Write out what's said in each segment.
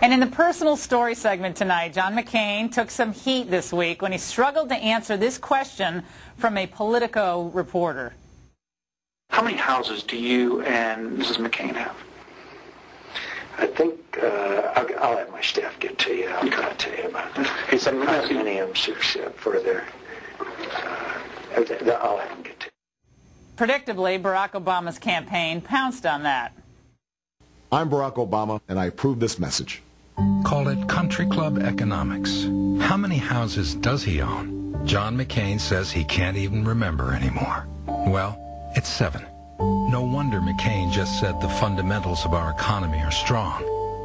And in the personal story segment tonight, John McCain took some heat this week when he struggled to answer this question from a Politico reporter. How many houses do you and Mrs. McCain have? I think I'll have my staff get to you. I'll try to tell you about this. It's a condominium further. I'll have them get to you. Predictably, Barack Obama's campaign pounced on that. I'm Barack Obama, and I approve this message. Call it country club economics. How many houses does he own? John McCain says he can't even remember anymore. Well, it's 7. No wonder McCain just said the fundamentals of our economy are strong,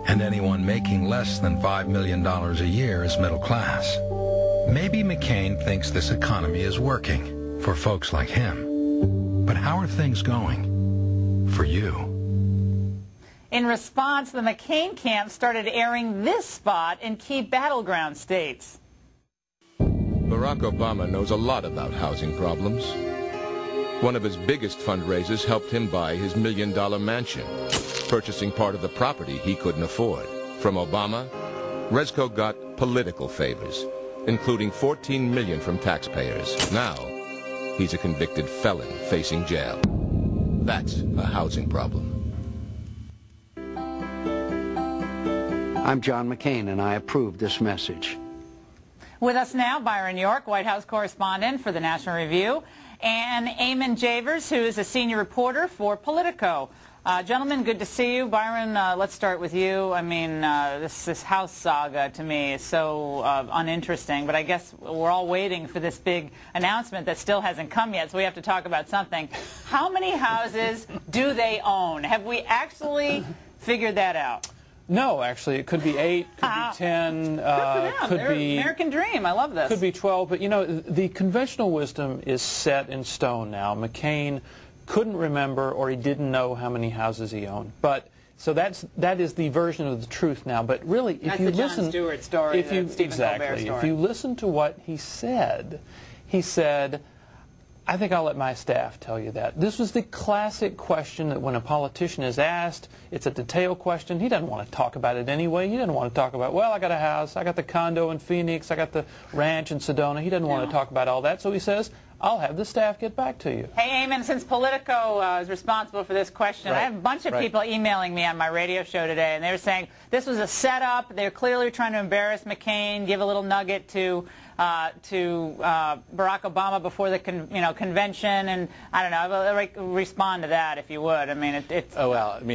and anyone making less than $5 million a year is middle class. Maybe McCain thinks this economy is working for folks like him. But how are things going for you? In response, the McCain camp started airing this spot in key battleground states. Barack Obama knows a lot about housing problems. One of his biggest fundraisers helped him buy his $1 million mansion, purchasing part of the property he couldn't afford. From Obama, Resco got political favors, including $14 million from taxpayers. Now, he's a convicted felon facing jail. That's a housing problem. I'm John McCain, and I approve this message. With us now, Byron York, White House correspondent for the National Review, and Eamon Javers, who is a senior reporter for Politico. Gentlemen, good to see you. Byron, let's start with you. I mean, this House saga to me is so uninteresting, but I guess we're all waiting for this big announcement that still hasn't come yet, so we have to talk about something. How many houses do they own? Have we actually figured that out? No, actually, it could be 8, could be 10, could be American dream. I love this. Could be 12, but you know, the conventional wisdom is set in stone now. McCain couldn't remember, or he didn't know how many houses he owned. But so that is the version of the truth now. But really, if you listen, Jon Stewart story, exactly, if you listen to what he said, I think I'll let my staff tell you that. This was the classic question that when a politician is asked, it's a detailed question. He doesn't want to talk about it anyway. He doesn't want to talk about, well, I got a house, I got the condo in Phoenix, I got the ranch in Sedona. He doesn't want to talk about all that, so he says, I'll have the staff get back to you. Hey, Eamon, since Politico is responsible for this question, I have a bunch of people emailing me on my radio show today, and they were saying this was a setup. They're clearly trying to embarrass McCain, give a little nugget to Barack Obama before the convention, and I don't know. Respond to that if you would. I mean,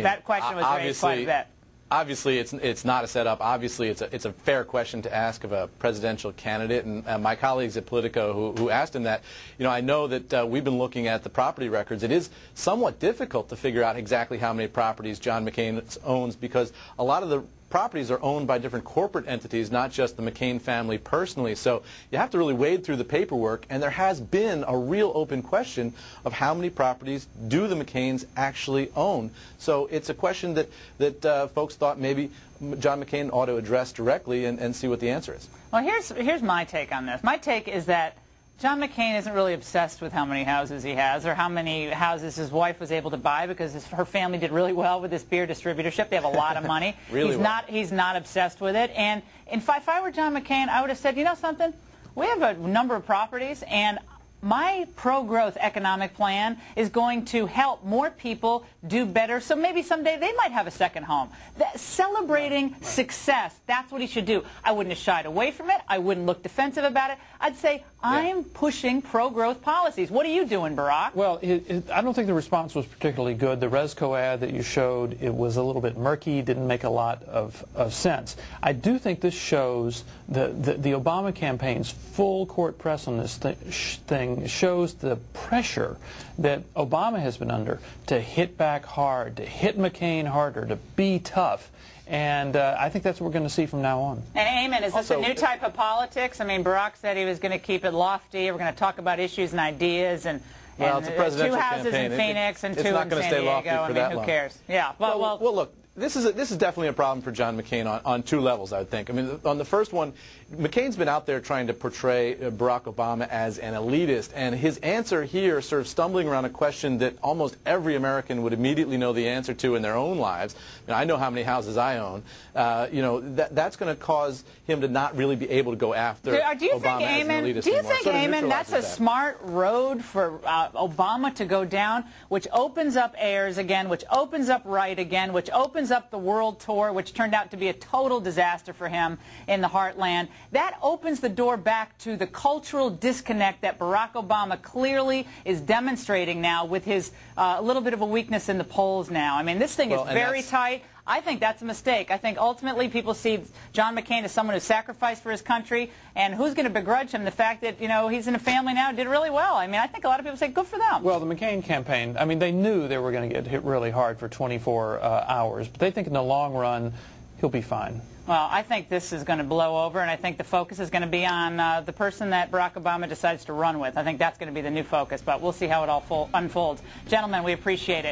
that question was raised quite a bit. Obviously, it's not a setup. Obviously, it's a fair question to ask of a presidential candidate. And my colleagues at Politico who asked him that, I know that we've been looking at the property records. It is somewhat difficult to figure out exactly how many properties John McCain owns, because a lot of the properties are owned by different corporate entities, not just the McCain family personally. So you have to really wade through the paperwork, and there has been a real open question of how many properties do the McCains actually own. So it's a question that folks thought maybe John McCain ought to address directly and see what the answer is. Well, here's my take on this. My take is that John McCain isn't really obsessed with how many houses he has or how many houses his wife was able to buy, because her family did really well with this beer distributorship. They have a lot of money. He's not obsessed with it. And if I were John McCain, I would have said, you know something? We have a number of properties, and my pro-growth economic plan is going to help more people do better, so maybe someday they might have a second home. Celebrating success, that's what he should do. I wouldn't have shied away from it. I wouldn't look defensive about it. I'd say, I'm pushing pro-growth policies. What are you doing, Barack? Well, I don't think the response was particularly good. The Resco ad that you showed, it was a little bit murky, didn't make a lot of sense. I do think this shows the Obama campaign's full court press on this thing shows the pressure that Obama has been under to hit back hard, to hit McCain harder, to be tough. And I think that's what we're going to see from now on. And Eamon, is this a new type of politics? I mean, Barack said he was going to keep it lofty. We're going to talk about issues and ideas, and it's a presidential 2 houses campaign. in Phoenix and 2 in San Diego. It's not going to stay lofty for that long. Who cares? Yeah. Well, look, this is definitely a problem for John McCain on two levels, I would think. I mean, on the first one, McCain's been out there trying to portray Barack Obama as an elitist, and his answer here, sort of stumbling around a question that almost every American would immediately know the answer to in their own lives. I know how many houses I own. That's going to cause him to not really be able to go after Obama as an elitist Do you anymore. think, Eamon, that's a smart road for Obama to go down, which opens up Ayers again, which opens up Wright again, which opens up the world tour, which turned out to be a total disaster for him in the heartland? That opens the door back to the cultural disconnect that Barack Obama clearly is demonstrating now with his little bit of a weakness in the polls now. I mean, this thing is very tight. I think that's a mistake. I think ultimately people see John McCain as someone who sacrificed for his country, and who's going to begrudge him the fact that, he's in a family now, did really well. I mean, I think a lot of people say good for them. Well, the McCain campaign, I mean, they knew they were going to get hit really hard for 24 hours, but they think in the long run he'll be fine. Well, I think this is going to blow over, and I think the focus is going to be on the person that Barack Obama decides to run with. I think that's going to be the new focus, but we'll see how it all unfolds. Gentlemen, we appreciate it.